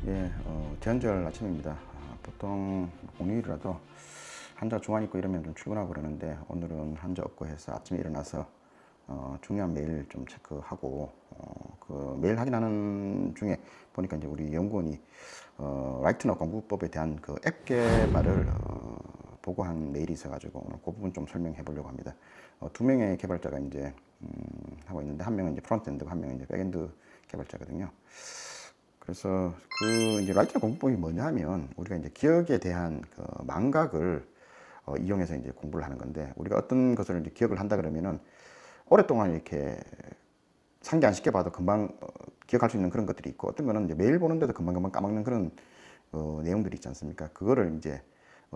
예, 대한절 아침입니다. 보통 공휴일이라도 한자 중환 있고 이러면 좀 출근하고 그러는데 오늘은 한자 없고 해서 아침에 일어나서 중요한 메일 좀 체크하고 그 메일 확인하는 중에 보니까 이제 우리 연구원이 라이트너 공부법에 대한 그 앱 개발을 보고한 메일이 있어가지고 오늘 그 부분 좀 설명해 보려고 합니다. 두 명의 개발자가 이제 하고 있는데 한 명은 이제 프론트엔드고 한 명은 이제 백엔드 개발자거든요. 그래서 그 이제 라이트너 공부법이 뭐냐 하면 우리가 이제 기억에 대한 그 망각을 이용해서 이제 공부를 하는 건데, 우리가 어떤 것을 이제 기억을 한다 그러면은 오랫동안 이렇게 상기 안 시켜봐도 금방 기억할 수 있는 그런 것들이 있고, 어떤 거는 이제 매일 보는데도 금방금방 까먹는 그런 내용들이 있지 않습니까? 그거를 이제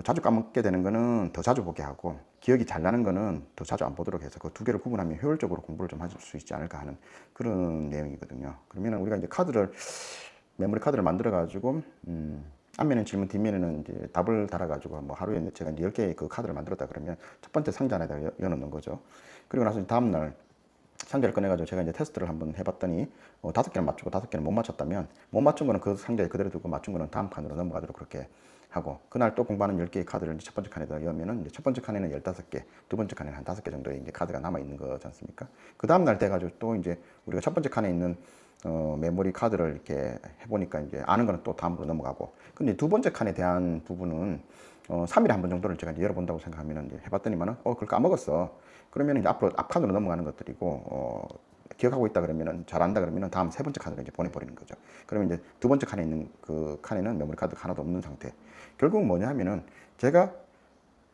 자주 까먹게 되는 거는 더 자주 보게 하고, 기억이 잘 나는 거는 더 자주 안 보도록 해서 그 두 개를 구분하면 효율적으로 공부를 좀 할 수 있지 않을까 하는 그런 내용이거든요. 그러면 우리가 이제 메모리 카드를 만들어 가지고 앞면에 질문, 뒷면에는 이제 답을 달아가지고 뭐 하루에 제가 이제 10개의 그 카드를 만들었다 그러면 첫 번째 상자 안에다 넣어놓는 거죠. 그리고 나서 다음날 상자를 꺼내가지고 제가 이제 테스트를 한번 해봤더니 5개는 맞추고 5개는 못 맞췄다면, 못 맞춘 거는 그 상자에 그대로 두고 맞춘 거는 다음 칸으로 넘어가도록 그렇게 하고, 그날 또 공부하는 10개의 카드를 이제 첫 번째 칸에다 넣으면은 이제 첫 번째 칸에는 15개, 두 번째 칸에는 한 5개 정도의 이제 카드가 남아 있는 거지 않습니까? 그 다음날 돼가지고 또 이제 우리가 첫 번째 칸에 있는 메모리 카드를 이렇게 해보니까 이제 아는 거는 또 다음으로 넘어가고, 근데 두 번째 칸에 대한 부분은 3일에 한 번 정도를 제가 이제 열어본다고 생각하면 이제 해봤더니만은 그걸 까먹었어. 그러면 이제 앞으로 앞 칸으로 넘어가는 것들이고, 기억하고 있다 그러면은 잘한다 그러면은 다음 세 번째 칸으로 이제 보내버리는 거죠. 그러면 이제 두 번째 칸에 있는 그 칸에는 메모리 카드가 하나도 없는 상태. 결국 뭐냐 하면은 제가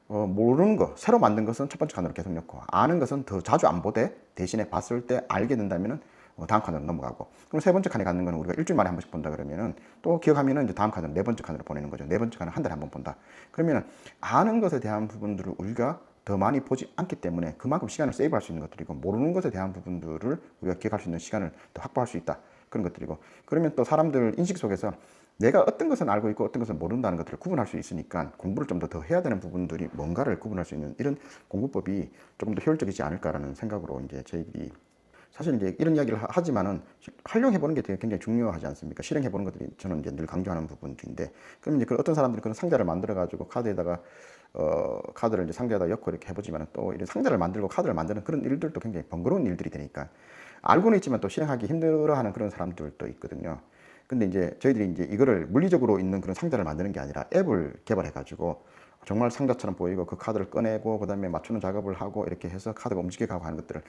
모르는 거, 새로 만든 것은 첫 번째 칸으로 계속 넣고, 아는 것은 더 자주 안 보되 대신에 봤을 때 알게 된다면은 다음 칸으로 넘어가고, 그럼 세 번째 칸에 갖는 거는 우리가 일주일 만에 한 번씩 본다 그러면은 또 기억하면은 이제 다음 칸으로 네 번째 칸으로 보내는 거죠. 네 번째 칸은 한 달에 한 번 본다. 그러면은 아는 것에 대한 부분들을 우리가 더 많이 보지 않기 때문에 그만큼 시간을 세이브할 수 있는 것들이고, 모르는 것에 대한 부분들을 우리가 기억할 수 있는 시간을 더 확보할 수 있다, 그런 것들이고, 그러면 또 사람들 인식 속에서 내가 어떤 것은 알고 있고 어떤 것은 모른다는 것들을 구분할 수 있으니까 공부를 좀 더 해야 되는 부분들이 뭔가를 구분할 수 있는 이런 공부법이 조금 더 효율적이지 않을까라는 생각으로 이제 저희들이 사실 이제 이런 이야기를 하지만은 활용해 보는 게 되게 굉장히 중요하지 않습니까? 실행해 보는 것들이 저는 이제 늘 강조하는 부분인데, 그럼 이제 어떤 사람들이 그런 상자를 만들어 가지고 카드에다가 카드를 이제 상자에다 넣고 이렇게 해보지만, 또 이런 상자를 만들고 카드를 만드는 그런 일들도 굉장히 번거로운 일들이 되니까 알고는 있지만 또 실행하기 힘들어하는 그런 사람들도 있거든요. 근데 이제 저희들이 이제 이거를 물리적으로 있는 그런 상자를 만드는 게 아니라 앱을 개발해 가지고 정말 상자처럼 보이고 그 카드를 꺼내고 그다음에 맞추는 작업을 하고 이렇게 해서 카드가 움직여 가고 하는 것들을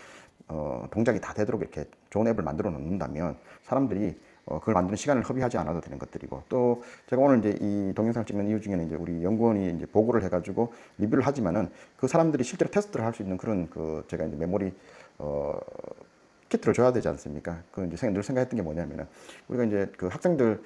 동작이 다 되도록 이렇게 좋은 앱을 만들어 놓는다면 사람들이 그걸 만드는 시간을 허비하지 않아도 되는 것들이고, 또 제가 오늘 이제 이 동영상을 찍는 이유 중에는 이제 우리 연구원이 이제 보고를 해가지고 리뷰를 하지만은 그 사람들이 실제로 테스트를 할 수 있는 그런 그 제가 이제 메모리 어, 키트를 줘야 되지 않습니까? 그 이제 늘 생각했던 게 뭐냐면은 우리가 이제 그 학생들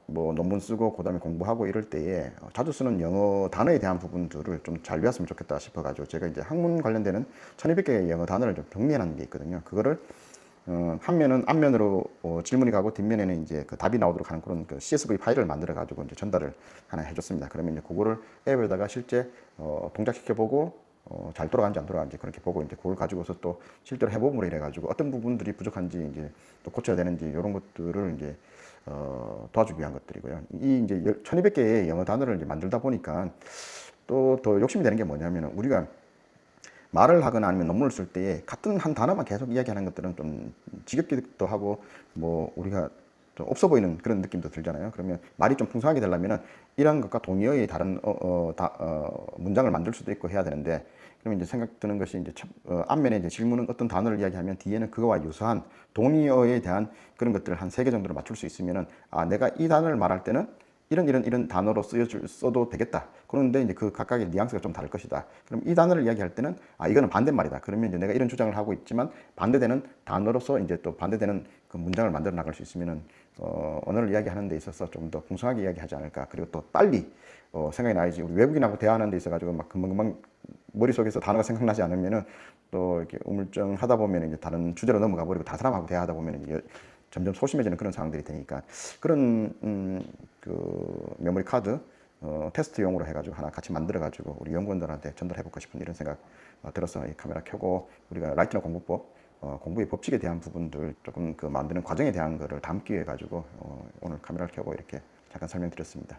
뭐 논문 쓰고 그다음에 공부하고 이럴 때에 자주 쓰는 영어 단어에 대한 부분들을 좀 잘 배웠으면 좋겠다 싶어가지고 제가 이제 학문 관련되는 1200개의 영어 단어를 좀 정리해놓은 게 있거든요. 그거를 한 면은 앞면으로 질문이 가고 뒷면에는 이제 그 답이 나오도록 하는 그런 그 CSV 파일을 만들어 가지고 이제 전달을 하나 해줬습니다. 그러면 이제 그거를 앱에다가 실제 동작시켜보고 잘 돌아가는지 안 돌아가는지 그렇게 보고 이제 그걸 가지고서 또 실제로 해봄으로 이래 가지고 어떤 부분들이 부족한지 이제 또 고쳐야 되는지 이런 것들을 이제 도와주기 위한 것들이고요. 이 이제 1200개의 영어 단어를 이제 만들다 보니까 또 더 욕심이 되는 게 뭐냐면, 우리가 말을 하거나 아니면 논문을 쓸 때 같은 한 단어만 계속 이야기하는 것들은 좀 지겹기도 하고 뭐 우리가 좀 없어 보이는 그런 느낌도 들잖아요. 그러면 말이 좀 풍성하게 되려면은 이런 것과 동의어의 다른 문장을 만들 수도 있고 해야 되는데, 그러면 이제 생각 드는 것이 이제 앞면에 이제 질문은 어떤 단어를 이야기하면 뒤에는 그거와 유사한 동의어에 대한 그런 것들을 한 3개 정도를 맞출 수 있으면은, 내가 이 단어를 말할 때는 이런 단어로 써도 되겠다. 그런데 이제 그 각각의 뉘앙스가 좀 다를 것이다. 그럼 이 단어를 이야기할 때는 이거는 반대말이다. 그러면 이제 내가 이런 주장을 하고 있지만 반대되는 단어로서 이제 또 반대되는 그 문장을 만들어 나갈 수 있으면은 언어를 이야기하는 데 있어서 좀 더 풍성하게 이야기하지 않을까. 그리고 또 빨리 생각이 나야지. 우리 외국인하고 대화하는 데 있어가지고 막 금방금방 머릿속에서 단어가 생각나지 않으면은 또 이렇게 우물쩡 하다 보면 이제 다른 주제로 넘어가 버리고 다른 사람하고 대화하다 보면 이제 점점 소심해지는 그런 상황들이 되니까, 그런 그 메모리 카드 테스트용으로 해가지고 하나 같이 만들어가지고 우리 연구원들한테 전달해볼까 싶은 이런 생각 들어서 이 카메라 켜고 우리가 라이트너 공부법 공부의 법칙에 대한 부분들 조금 그 만드는 과정에 대한 거를 담기 위해 가지고 오늘 카메라를 켜고 이렇게 잠깐 설명드렸습니다.